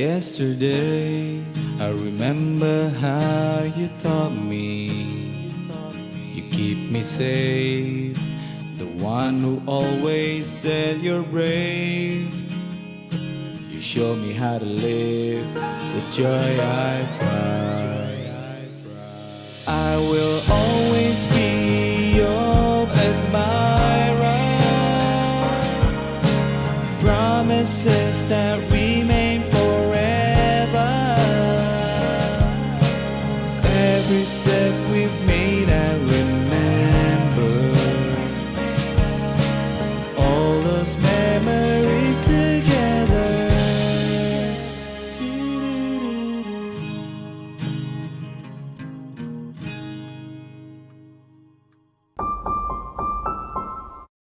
yesterday, I remember how you taught me. You keep me safe, the one who always said you're brave. You show me how to live, with joy I cry. I will always